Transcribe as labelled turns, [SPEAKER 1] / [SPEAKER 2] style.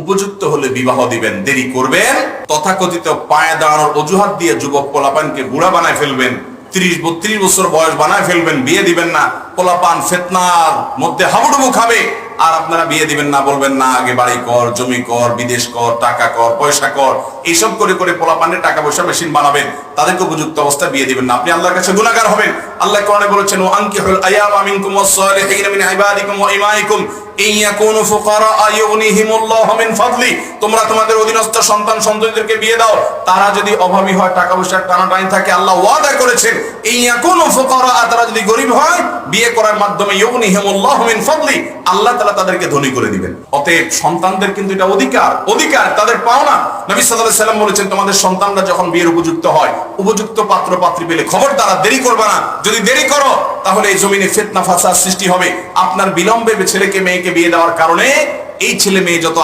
[SPEAKER 1] উপযুক্ত হলে বিবাহ দিবেন, দেরি করবেন তথাকথিত পায়ে দাঁড়ানোর অজুহাত দিয়ে যুবক পোলাপানকে বুড়া বানায় ফেলবেন, 30-32 বছর বয়স বানায় ফেলবেন, বিয়ে দিবেন না। পোলাপান ফিতনার মধ্যে হাবুডুবু খাবে, আর আপনারা বিয়ে দিবেন না, বলবেন না আগে বাড়ি কর, জমি কর, বিদেশ কর, টাকা কর, পয়সা কর, এইসব করে করে পোলাপানের টাকা পয়সা মেশিন বানাবেন, তাদেরকে উপযুক্ত অবস্থায় বিয়ে দিবেন না। আপনি আল্লাহর কাছে গুনাহগার হবেন। আল্লাহ কোরআনে বলেছেন, ওয়া আনকিহুল আয়ামা মিনকুম ওয়াস-সালিহিনা মিন ইবাদিকুম ওয়া ইমাইকুম ইন ইয়াকুনু ফুকারা ইউগনিহিমুল্লাহু মিন ফাদলি। তোমরা তোমাদের অধীনস্থ সন্তান সন্ততিদেরকে বিয়ে দাও, তারা যদি অভাবী হয়, টাকা পয়সার টানাটানি থাকে, আল্লাহ ওয়াদা করেছেন ইন ইয়াকুনু ফুকারা, তারা যদি গরীব হয়, বিয়ে করার মাধ্যমে ইউগনিহিমুল্লাহু মিন ফাদলি, আল্লাহ তাআলা তাদেরকে ধনী করে দিবেন। অতএব সন্তানদের কিন্তু এটা অধিকার তাদের পাওনা। নবী সাল্লাল্লাহু আলাইহি সাল্লাম বলেছেন, তোমাদের সন্তানরা যখন বিয়ের উপযুক্ত হয়, উপযুক্ত পাত্র পাত্রী পেলে খবরদার দেরি করবে না। যদি দেরি করো তাহলে এই জমিনে ফিতনা ফাসাদ সৃষ্টি হবে। আপনার বিলম্বে ছেলেকে মেয়েকে বিয়ে দেওয়ার কারণে এই ছেলে মেয়ে যত